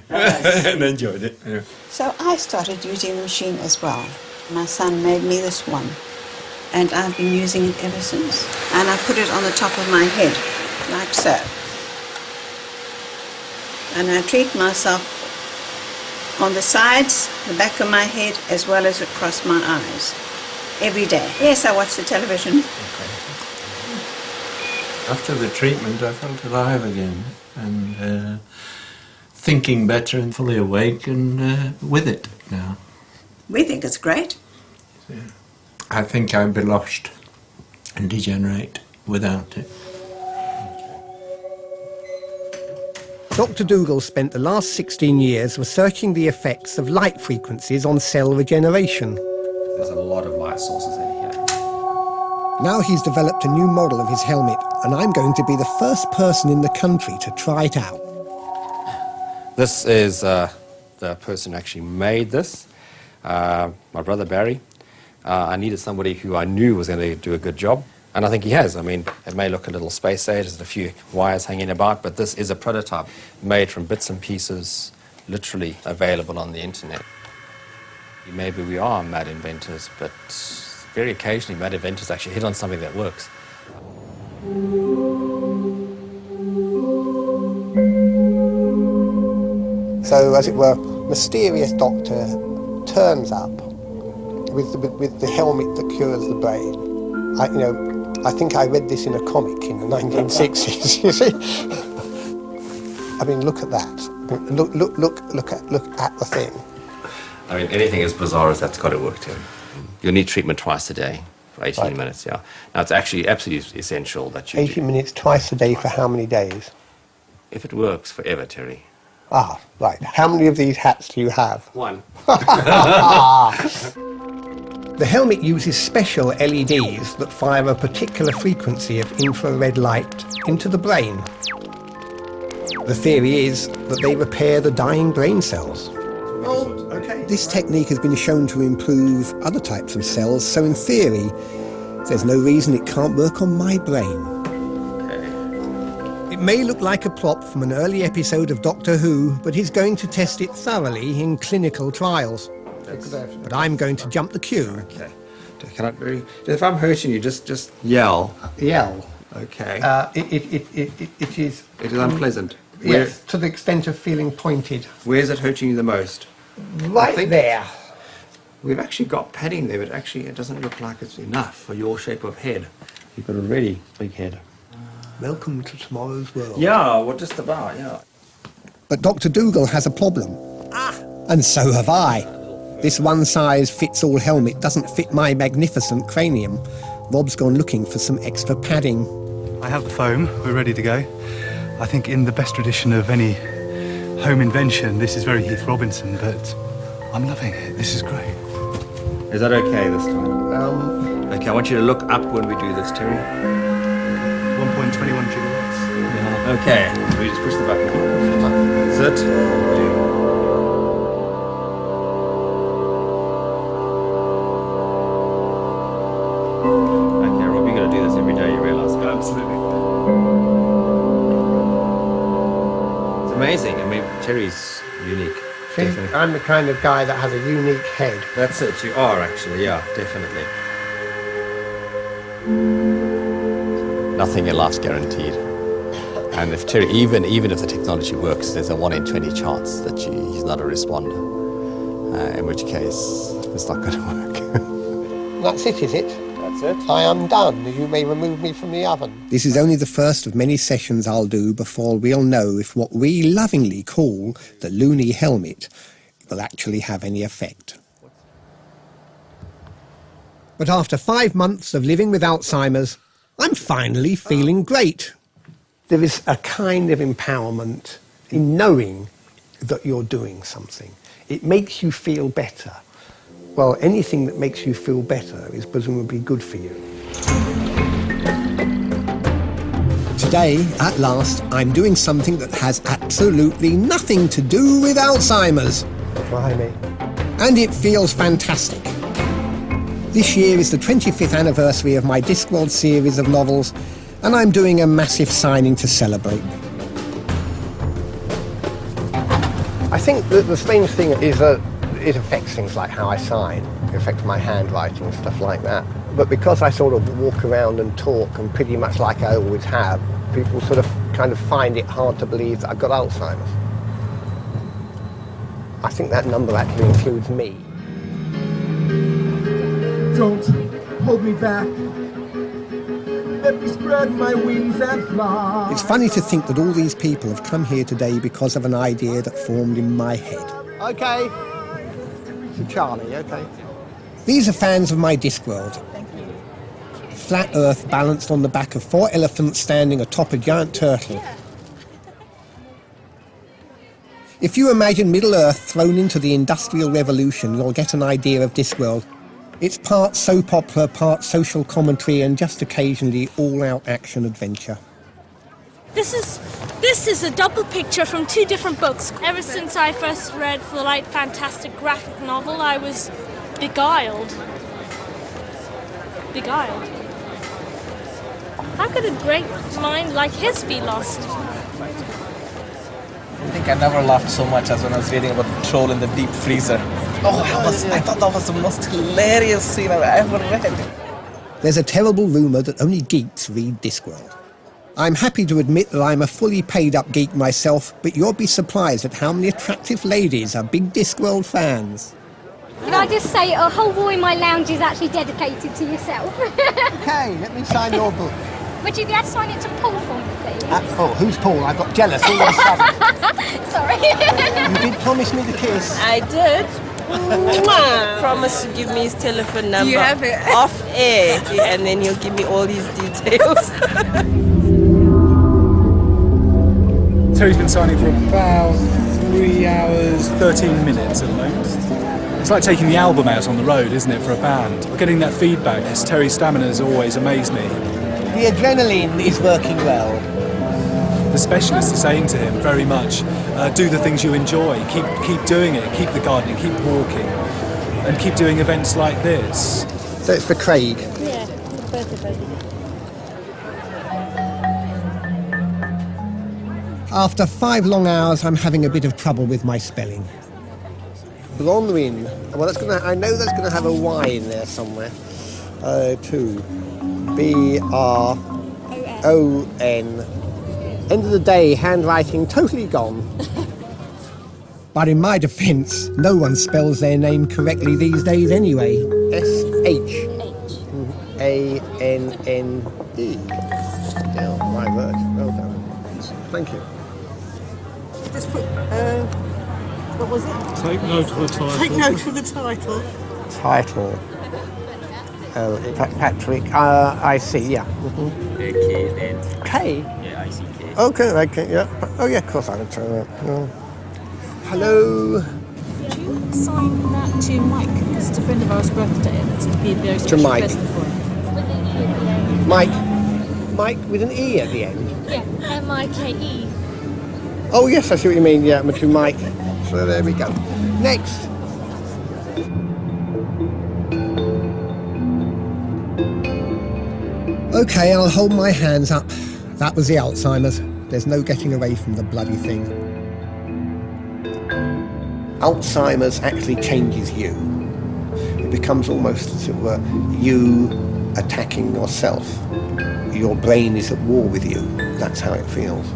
[SPEAKER 13] And enjoyed it. Yeah.
[SPEAKER 10] So I started using the machine as well. My son made me this one, and I've been using it ever since. And I put it on the top of my head, like so. And I treat myself on the sides, the back of my head, as well as across my eyes, every day. Yes, I watch the television.
[SPEAKER 13] Okay. After the treatment, I felt alive again, and thinking better and fully awake, and with it now.
[SPEAKER 10] We think it's great.
[SPEAKER 13] Yeah. I think I'd be lost and degenerate without it.
[SPEAKER 1] Dr. Dougal spent the last 16 years researching the effects of light frequencies on cell regeneration.
[SPEAKER 12] There's a lot of light sources in here.
[SPEAKER 1] Now he's developed a new model of his helmet, and I'm going to be the first person in the country to try it out.
[SPEAKER 12] This is the person who actually made this, my brother Barry. I needed somebody who I knew was going to do a good job, and I think he has. I mean, it may look a little space age, there's a few wires hanging about, but this is a prototype made from bits and pieces, literally available on the internet. Maybe we are mad inventors, but very occasionally mad inventors actually hit on something that works.
[SPEAKER 1] So, as it were, mysterious doctor turns up with the helmet that cures the brain. I think I read this in a comic in the 1960s, you see. I mean, look at that. Look at the thing.
[SPEAKER 12] I mean, anything as bizarre as that's got to work, Terry. You'll need treatment twice a day for 18 minutes, yeah. Now, it's actually absolutely essential that you
[SPEAKER 1] 18 minutes twice a day for how many days?
[SPEAKER 12] If it works, forever, Terry.
[SPEAKER 1] Ah, right. How many of these hats do you have?
[SPEAKER 12] One.
[SPEAKER 1] The helmet uses special LEDs that fire a particular frequency of infrared light into the brain. The theory is that they repair the dying brain cells. Oh, okay. This technique has been shown to improve other types of cells, so in theory, there's no reason it can't work on my brain. It may look like a plot from an early episode of Doctor Who, but he's going to test it thoroughly in clinical trials. But I'm going to jump the queue.
[SPEAKER 12] Okay. If I'm hurting you, just yell.
[SPEAKER 1] Yell.
[SPEAKER 12] Okay.
[SPEAKER 1] It is...
[SPEAKER 12] It is unpleasant.
[SPEAKER 1] Yes, to the extent of feeling pointed.
[SPEAKER 12] Where's it hurting you the most?
[SPEAKER 1] Right there.
[SPEAKER 12] We've actually got padding there, but actually it doesn't look like it's enough for your shape of head. You've got a really big head.
[SPEAKER 1] Welcome to tomorrow's world.
[SPEAKER 12] Yeah, well, just about, yeah.
[SPEAKER 1] But Dr. Dougal has a problem. And so have I. This one-size-fits-all helmet doesn't fit my magnificent cranium. Rob's gone looking for some extra padding.
[SPEAKER 5] I have the foam. We're ready to go. I think in the best tradition of any home invention, this is very Heath Robinson, but I'm loving it. This is great.
[SPEAKER 12] Is that okay this time? Okay, I want you to look up when we do this, Terry.
[SPEAKER 5] 1.21 gigawatts.
[SPEAKER 12] Yeah. Okay, we just push the button. That's it. Okay, Rob, you're going to do this every day, you realise?
[SPEAKER 5] Absolutely.
[SPEAKER 12] Amazing. I mean, Terry's unique.
[SPEAKER 1] See, I'm the kind of guy that has a unique head.
[SPEAKER 12] That's it. You are actually, yeah, definitely. Nothing in life's guaranteed. And if Terry, even if the technology works, there's a 1 in 20 chance that he's not a responder. In which case, it's not going to work.
[SPEAKER 1] That's it, is it?
[SPEAKER 12] That's it.
[SPEAKER 1] I am done. You may remove me from the oven. This is only the first of many sessions I'll do before we'll know if what we lovingly call the loony helmet will actually have any effect. But after 5 months of living with Alzheimer's, I'm finally feeling great. There is a kind of empowerment in knowing that you're doing something. It makes you feel better. Well, anything that makes you feel better is presumably good for you. Today, at last, I'm doing something that has absolutely nothing to do with Alzheimer's. Blimey. And it feels fantastic. This year is the 25th anniversary of my Discworld series of novels, and I'm doing a massive signing to celebrate. I think that the strange thing is that it affects things like how I sign. It affects my handwriting and stuff like that. But because I sort of walk around and talk, and pretty much like I always have, people sort of kind of find it hard to believe that I've got Alzheimer's. I think that number actually includes me.
[SPEAKER 14] Don't hold me back. Let me spread my wings and fly.
[SPEAKER 1] It's funny to think that all these people have come here today because of an idea that formed in my head. Okay. To Charlie, okay. These are fans of my Discworld. Flat Earth balanced on the back of 4 elephants standing atop a giant turtle. If you imagine Middle Earth thrown into the Industrial Revolution, you'll get an idea of Discworld. It's part soap opera, part social commentary, and just occasionally all-out action adventure.
[SPEAKER 15] This is a double picture from 2 different books. Ever since I first read the light fantastic graphic novel, I was beguiled. Beguiled. How could a great mind like his be lost?
[SPEAKER 16] I think I never laughed so much as when I was reading about the troll in the deep freezer. I thought that was the most hilarious scene I've ever read.
[SPEAKER 1] There's a terrible rumour that only geeks read Discworld. I'm happy to admit that I'm a fully paid-up geek myself, but you'll be surprised at how many attractive ladies are big Discworld fans.
[SPEAKER 17] Can I just say, a whole wall in my lounge is actually dedicated to yourself.
[SPEAKER 1] Okay, let me sign your book.
[SPEAKER 17] Would you be able to sign it to Paul for me, please?
[SPEAKER 1] Oh, who's Paul? I got jealous all of a sudden.
[SPEAKER 17] Sorry.
[SPEAKER 1] You did promise me the kiss.
[SPEAKER 18] I did. Promise to give me his telephone number.
[SPEAKER 9] Do you have it?
[SPEAKER 18] Off air, and then he'll give me all his details.
[SPEAKER 5] Terry's been signing for about 3 hours, 13 minutes at the most. It's like taking the album out on the road, isn't it, for a band? Getting that feedback, Terry's stamina's always amazed me.
[SPEAKER 1] The adrenaline is working well.
[SPEAKER 5] The specialists are saying to him very much, do the things you enjoy, keep doing it, keep the gardening, keep walking, and keep doing events like this.
[SPEAKER 1] So it's for Craig.
[SPEAKER 17] Yeah, both of us.
[SPEAKER 1] After 5 long hours, I'm having a bit of trouble with my spelling. Bronwyn. Well, I know that's gonna have a Y in there somewhere. 2. B-R-O-N. End of the day, handwriting totally gone. But in my defence, no one spells their name correctly these days anyway. S-H-A-N-N-E. Oh, my word. Well done. Thank you.
[SPEAKER 19] Just put, what was it?
[SPEAKER 11] Take note of the title.
[SPEAKER 19] Take note of the title.
[SPEAKER 1] Title. Patrick. I see, yeah.
[SPEAKER 20] K-N.
[SPEAKER 1] K?
[SPEAKER 20] Yeah, I-C-K.
[SPEAKER 1] Okay, yeah. Oh, yeah, of course I would try that. Yeah. Hello.
[SPEAKER 21] Could you sign that to Mike? Because it's a friend of ours' birthday and it's going to be a very special
[SPEAKER 1] Mike.
[SPEAKER 21] present for him.
[SPEAKER 1] Mike with an E at the end?
[SPEAKER 17] Yeah, M-I-K-E.
[SPEAKER 1] Oh, yes, I see what you mean, yeah, to Mike. So there we go. Next. Okay, I'll hold my hands up. That was the Alzheimer's. There's no getting away from the bloody thing. Alzheimer's actually changes you. It becomes almost, as it were, you attacking yourself. Your brain is at war with you. That's how it feels.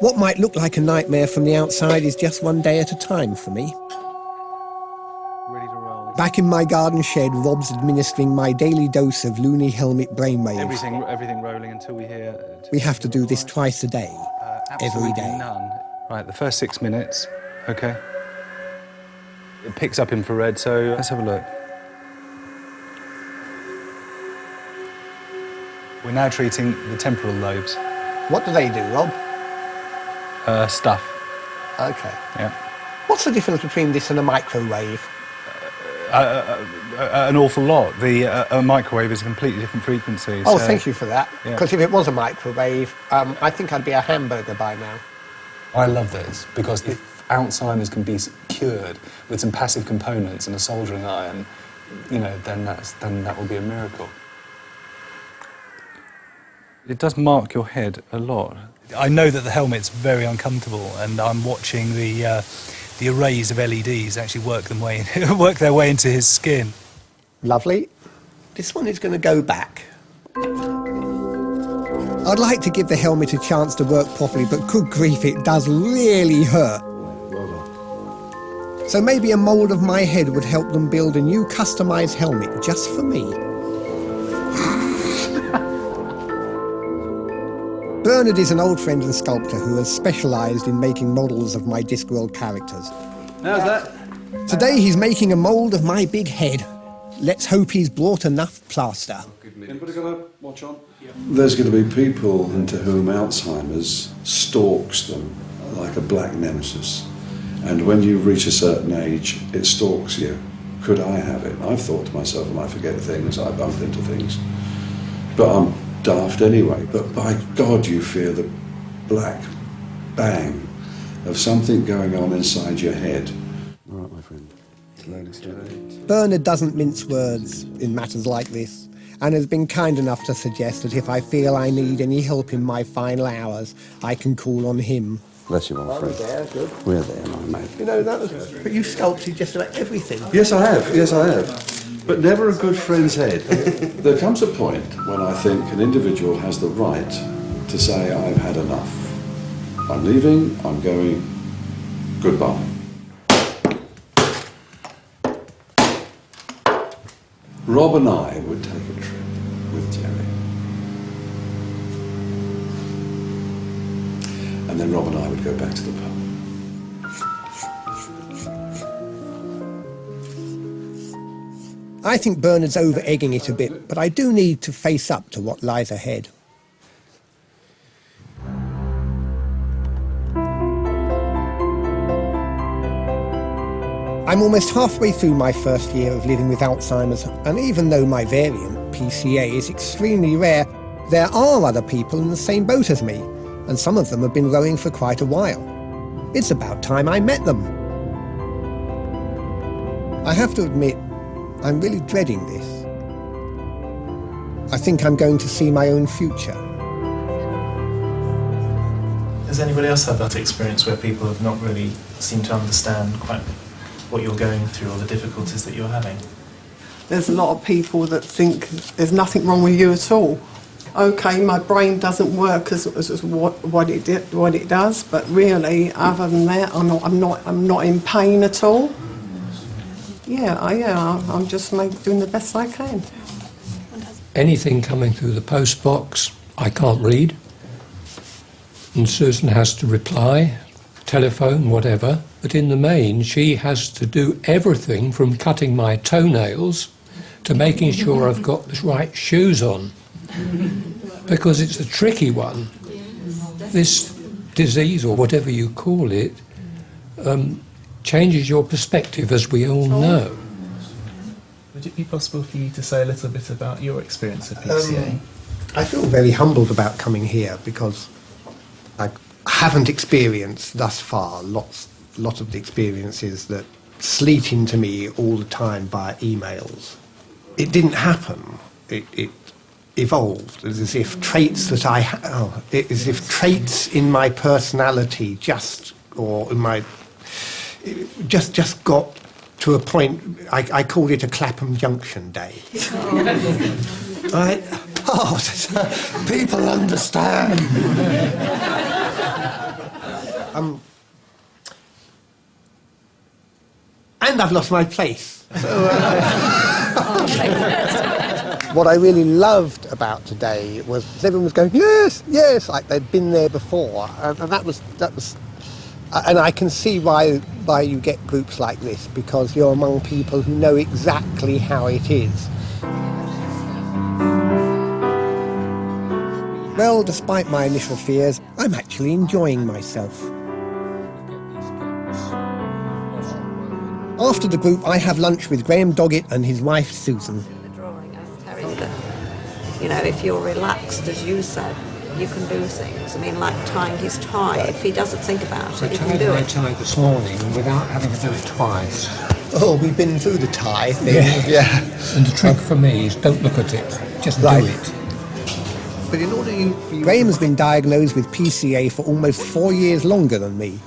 [SPEAKER 1] What might look like a nightmare from the outside is just one day at a time for me.
[SPEAKER 5] Ready to roll.
[SPEAKER 1] Back in my garden shed, Rob's administering my daily dose of loony helmet brainwaves.
[SPEAKER 5] Everything rolling until we hear...
[SPEAKER 1] We have to do this twice a day, every
[SPEAKER 5] Absolutely
[SPEAKER 1] day.
[SPEAKER 5] none. Right, the first 6 minutes, okay. It picks up infrared, so let's have a look. We're now treating the temporal lobes.
[SPEAKER 1] What do they do, Rob?
[SPEAKER 5] Stuff.
[SPEAKER 1] Okay.
[SPEAKER 5] Yeah.
[SPEAKER 1] What's the difference between this and a microwave?
[SPEAKER 5] An awful lot. A microwave is a completely different frequency.
[SPEAKER 1] Oh,
[SPEAKER 5] so,
[SPEAKER 1] thank you for that.
[SPEAKER 5] yeah.
[SPEAKER 1] Because if it was a microwave, I think I'd be a hamburger by now.
[SPEAKER 5] I love this, because if Alzheimer's can be cured with some passive components and a soldering iron, you know, then that will be a miracle. It does mark your head a lot. I know that the helmet's very uncomfortable, and I'm watching the arrays of LEDs actually work their way into his skin.
[SPEAKER 1] Lovely. This one is going to go back. I'd like to give the helmet a chance to work properly, but good grief, it does really hurt. So maybe a mould of my head would help them build a new customised helmet just for me. Bernard is an old friend and sculptor who has specialised in making models of my Discworld characters.
[SPEAKER 13] How's that?
[SPEAKER 1] Today he's making a mould of my big head. Let's hope he's brought enough plaster.
[SPEAKER 22] Anybody got a watch on? There's going to be people into whom Alzheimer's stalks them like a black nemesis. And when you reach a certain age, it stalks you. Could I have it? I've thought to myself, and I forget things, I bump into things. But I'm daft anyway. But by God, you feel the black bang of something going on inside your head. All right, my friend. Slowly, slowly.
[SPEAKER 1] Bernard doesn't mince words in matters like this, and has been kind enough to suggest that if I feel I need any help in my final hours, I can call on him.
[SPEAKER 22] Bless you, my friend.
[SPEAKER 1] There, good.
[SPEAKER 22] We're there, my mate.
[SPEAKER 1] You know, but you sculpted just about everything.
[SPEAKER 22] Yes, I have. Yes, I have. But never a good friend's head. There comes a point when I think an individual has the right to say, I've had enough. I'm leaving, I'm going, goodbye. Rob and I would take a trip with Terry. And then Rob and I would go back to the pub.
[SPEAKER 1] I think Bernard's over-egging it a bit, but I do need to face up to what lies ahead. I'm almost halfway through my first year of living with Alzheimer's, and even though my variant, PCA, is extremely rare, there are other people in the same boat as me, and some of them have been rowing for quite a while. It's about time I met them. I have to admit, I'm really dreading this. I think I'm going to see my own future.
[SPEAKER 2] Has anybody else had that experience where people have not really seemed to understand quite what you're going through or the difficulties that you're having?
[SPEAKER 19] There's a lot of people that think there's nothing wrong with you at all. Okay, my brain doesn't work as what it does, but really, other than that, I'm not in pain at all. I'm just doing the best I can.
[SPEAKER 4] Anything coming through the post box, I can't read. And Susan has to reply, telephone, whatever. But in the main, she has to do everything from cutting my toenails to making sure I've got the right shoes on. Because it's a tricky one. This disease, or whatever you call it, changes your perspective, as we all know.
[SPEAKER 2] Would it be possible for you to say a little bit about your experience of PCA?
[SPEAKER 1] I feel very humbled about coming here because I haven't experienced thus far lots of the experiences that sleet into me all the time via emails. It didn't happen. It evolved as if traits that as if traits in my personality just got to a point. I called it a Clapham Junction day. Right? Oh, people understand. And I've lost my place. So, what I really loved about today was everyone was going, yes, yes, like they'd been there before, and that was, and I can see why you get groups like this, because you're among people who know exactly how it is. Well, despite my initial fears, I'm actually enjoying myself. After the group, I have lunch with Graham Doggett and his wife, Susan.
[SPEAKER 23] You know, if you're relaxed, as you said, you can do things. I mean, like tying his tie. If he doesn't think about it, he can do
[SPEAKER 4] I
[SPEAKER 23] it.
[SPEAKER 4] tied my tie this morning without having to do it twice.
[SPEAKER 1] Oh, we've been through the tie thing.
[SPEAKER 4] Yeah. And the trick for me is don't look at it, just do it.
[SPEAKER 1] But in order Graham's been diagnosed with PCA for almost 4 years longer than me.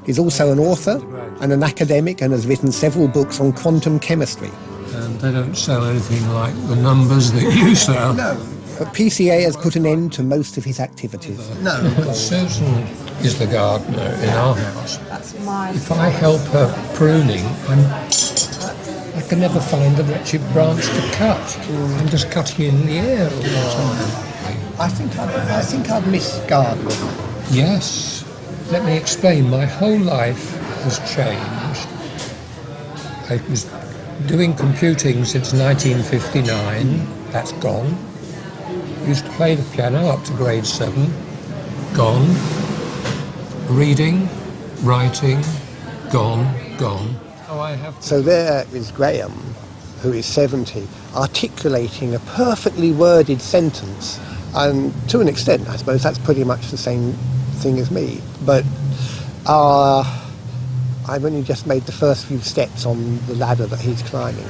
[SPEAKER 1] He's also an author and an academic and has written several books on quantum chemistry.
[SPEAKER 4] And they don't sell anything like the numbers that you sell.
[SPEAKER 1] No. But PCA has put an end to most of his activities.
[SPEAKER 4] No. Susan is the gardener in our house. If I help her pruning, I can never find the wretched branch to cut. I'm just cutting in the air all the time.
[SPEAKER 1] I think I'd miss gardening.
[SPEAKER 4] Yes. Let me explain. My whole life has changed. I was doing computing since 1959. That's gone. Used to play the piano up to grade 7. Gone. Reading, writing, gone.
[SPEAKER 1] So there is Graham, who is 70, articulating a perfectly worded sentence. And to an extent, I suppose that's pretty much the same thing as me. But I've only just made the first few steps on the ladder that he's climbing.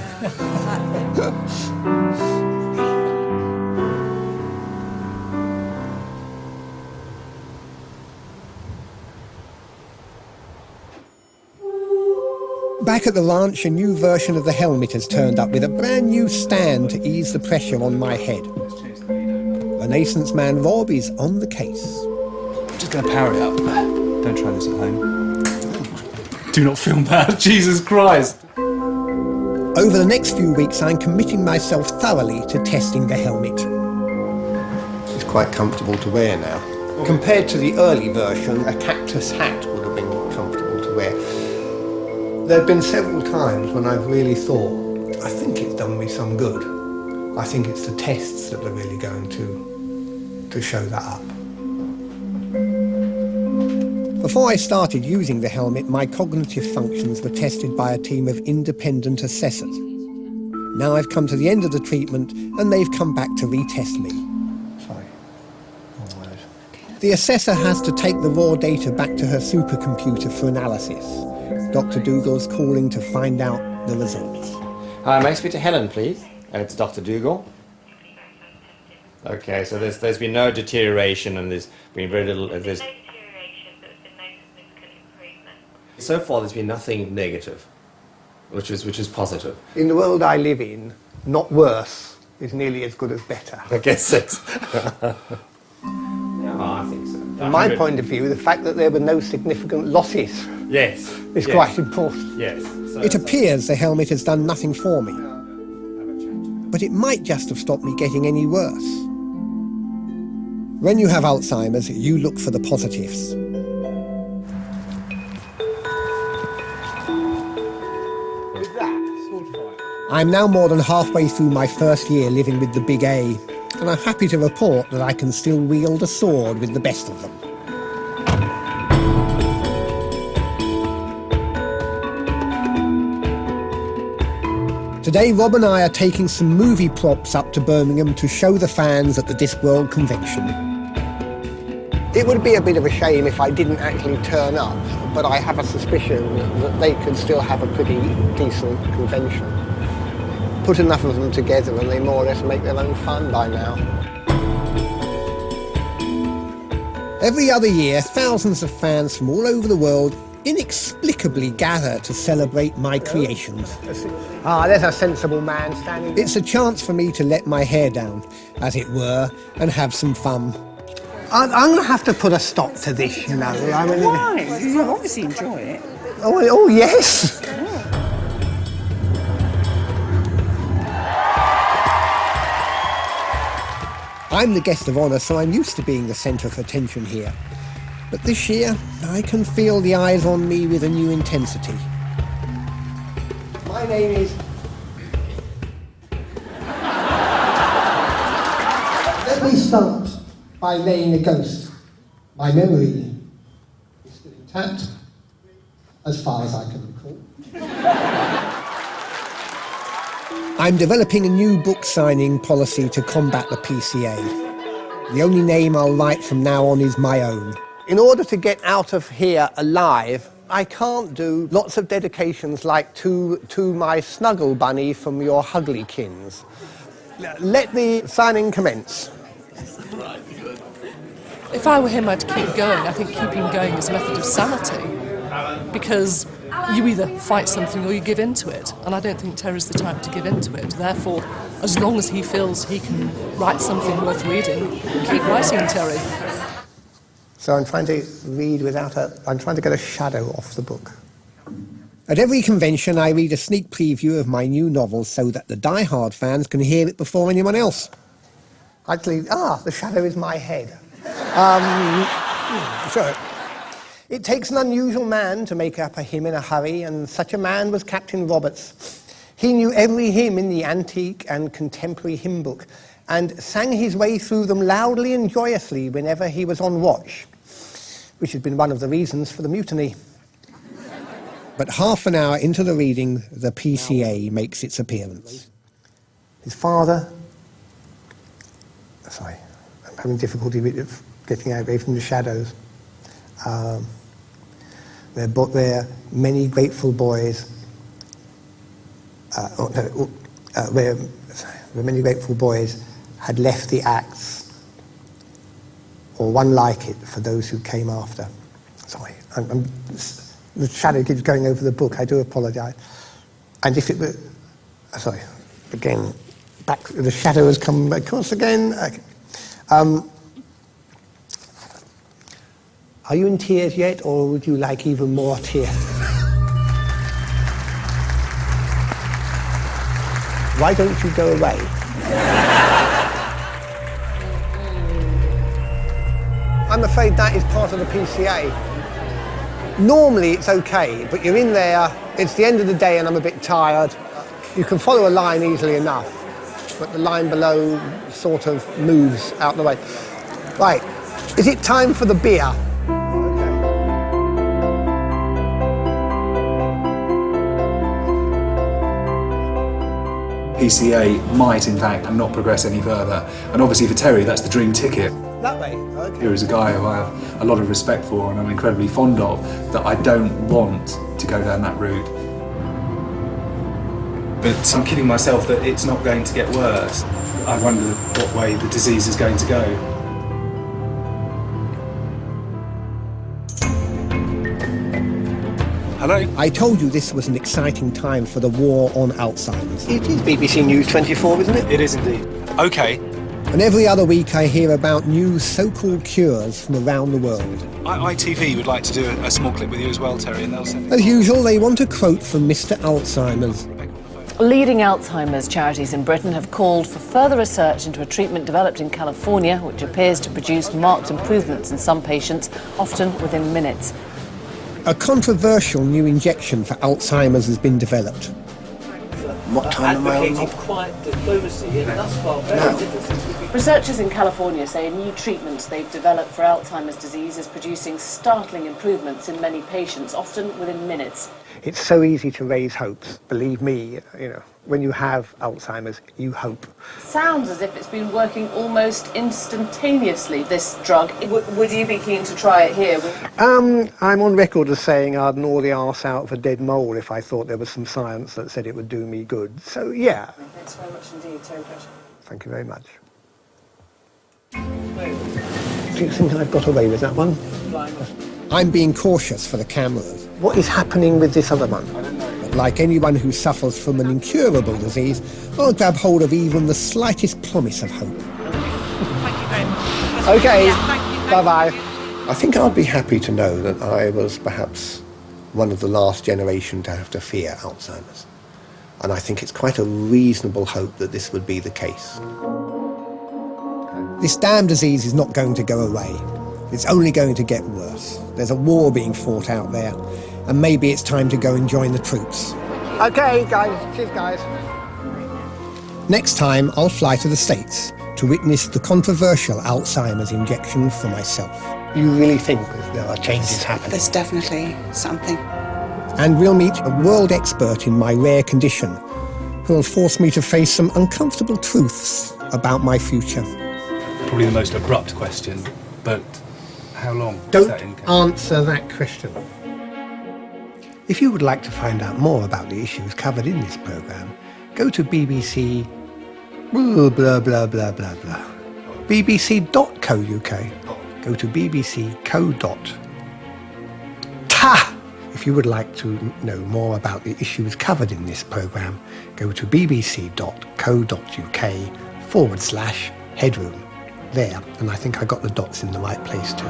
[SPEAKER 1] Back at the ranch, a new version of the helmet has turned up with a brand new stand to ease the pressure on my head. Renaissance man Rob is on the case.
[SPEAKER 5] I'm just going to power it up. Don't try this at home. Do not film that, Jesus Christ.
[SPEAKER 1] Over the next few weeks, I'm committing myself thoroughly to testing the helmet. It's quite comfortable to wear now. Compared to the early version, a cactus hat would have been comfortable to wear. There have been several times when I've really thought, I think it's done me some good. I think it's the tests that are really going to show that up. Before I started using the helmet, my cognitive functions were tested by a team of independent assessors. Now I've come to the end of the treatment and they've come back to retest me. Sorry. The assessor has to take the raw data back to her supercomputer for analysis. Dr. Dougal's calling to find out the results.
[SPEAKER 12] May I speak to Helen, please? And it's Dr. Dougal. Okay, so there's been no deterioration and there's been very little... So far there's been nothing negative, which is positive.
[SPEAKER 1] In the world I live in, not worse is nearly as good as better.
[SPEAKER 12] I guess so. Yeah, I think so.
[SPEAKER 1] From my point of view, the fact that there were no significant losses is quite important.
[SPEAKER 12] Yes.
[SPEAKER 1] It appears the helmet has done nothing for me. But it might just have stopped me getting any worse. When you have Alzheimer's, you look for the positives. I'm now more than halfway through my first year living with the Big A, and I'm happy to report that I can still wield a sword with the best of them. Today, Rob and I are taking some movie props up to Birmingham to show the fans at the Discworld convention. It would be a bit of a shame if I didn't actually turn up, but I have a suspicion that they could still have a pretty decent convention. Put enough of them together and they more or less make their own fun by now. Every other year, thousands of fans from all over the world inexplicably gather to celebrate my creations. Ah, there's a sensible man standing there. It's a chance for me to let my hair down, as it were, and have some fun. I'm going to have to put a stop to this, you know. I mean,
[SPEAKER 21] Why? You obviously enjoy it.
[SPEAKER 1] Oh yes! I'm the guest of honour, so I'm used to being the centre of attention here. But this year, I can feel the eyes on me with a new intensity. My name is... Let me start by laying a ghost. My memory is still intact, as far as I can recall. I'm developing a new book signing policy to combat the PCA. The only name I'll write from now on is my own. In order to get out of here alive, I can't do lots of dedications like to my snuggle bunny from your Hugglykins. Let the signing commence.
[SPEAKER 6] If I were him, I'd keep going. I think keeping going is a method of sanity, because you either fight something or you give in to it, and I don't think Terry's the type to give in to it. Therefore, as long as he feels he can write something worth reading, keep writing, Terry.
[SPEAKER 1] So I'm trying to read I'm trying to get a shadow off the book. At every convention, I read a sneak preview of my new novel so that the die-hard fans can hear it before anyone else. Actually, the shadow is my head. So, it takes an unusual man to make up a hymn in a hurry, and such a man was Captain Roberts. He knew every hymn in the antique and contemporary hymn book, and sang his way through them loudly and joyously whenever he was on watch, which had been one of the reasons for the mutiny. But half an hour into the reading, the PCA makes its appearance. His father... Sorry, I'm having difficulty with getting away from the shadows. Where many grateful boys... where many grateful boys had left the acts, or one like it, for those who came after. Sorry, The shadow keeps going over the book. I do apologise. And if it were... Sorry. Again, back. The shadow has come across again. Okay. Are you in tears yet, or would you like even more tears? Why don't you go away? I'm afraid that is part of the PCA. Normally it's okay, but you're in there, it's the end of the day and I'm a bit tired. You can follow a line easily enough, but the line below sort of moves out the way. Right, is it time for the beer?
[SPEAKER 5] PCA might, in fact, not progress any further. And obviously for Terry, that's the dream ticket.
[SPEAKER 1] That way, okay.
[SPEAKER 5] Here is a guy who I have a lot of respect for and I'm incredibly fond of, that I don't want to go down that route. But I'm kidding myself that it's not going to get worse. I wonder what way the disease is going to go. Hello?
[SPEAKER 1] I told you this was an exciting time for the war on Alzheimer's. It is BBC News 24, isn't it?
[SPEAKER 5] It is indeed. Okay.
[SPEAKER 1] And every other week I hear about new so-called cures from around the world.
[SPEAKER 5] ITV would like to do a small clip with you as well, Terry, and they'll send it.
[SPEAKER 1] As usual, they want a quote from Mr. Alzheimer's.
[SPEAKER 3] Leading Alzheimer's charities in Britain have called for further research into a treatment developed in California which appears to produce marked improvements in some patients, often within minutes.
[SPEAKER 1] A controversial new injection for Alzheimer's has been developed. What time am I on?
[SPEAKER 3] Quiet diplomacy and thus far very difficult. Researchers in California say a new treatment they've developed for Alzheimer's disease is producing startling improvements in many patients, often within minutes.
[SPEAKER 1] It's so easy to raise hopes. Believe me, when you have Alzheimer's, you hope.
[SPEAKER 3] Sounds as if it's been working almost instantaneously, this drug. Would you be keen to try it here?
[SPEAKER 1] I'm on record as saying I'd gnaw the arse out of a dead mole if I thought there was some science that said it would do me good. So, yeah.
[SPEAKER 3] Thanks very much indeed, Terry Pratchett.
[SPEAKER 1] Thank you very much. Do you think I've got away with that one? I'm being cautious for the cameras. What is happening with this other one? I don't know. But like anyone who suffers from an incurable disease, I'll grab hold of even the slightest promise of hope.
[SPEAKER 21] Thank you very much.
[SPEAKER 1] Okay,
[SPEAKER 21] Yeah, thank you.
[SPEAKER 1] bye-bye. I think I'd be happy to know that I was perhaps one of the last generation to have to fear Alzheimer's. And I think it's quite a reasonable hope that this would be the case. This damn disease is not going to go away. It's only going to get worse. There's a war being fought out there, and maybe it's time to go and join the troops. Okay, guys. Cheers, guys. Next time, I'll fly to the States to witness the controversial Alzheimer's injection for myself. You really think there are changes happening?
[SPEAKER 10] There's definitely something.
[SPEAKER 1] And we'll meet a world expert in my rare condition who will force me to face some uncomfortable truths about my future.
[SPEAKER 5] Probably the most abrupt question, but how long?
[SPEAKER 1] Don't answer that question. If you would like to find out more about the issues covered in this programme, go to BBC blah blah blah blah blah blah. bbc.co.uk. Go to bbc.co.ta. If you would like to know more about the issues covered in this programme, go to bbc.co.uk/headroom. There, and I think I got the dots in the right place too.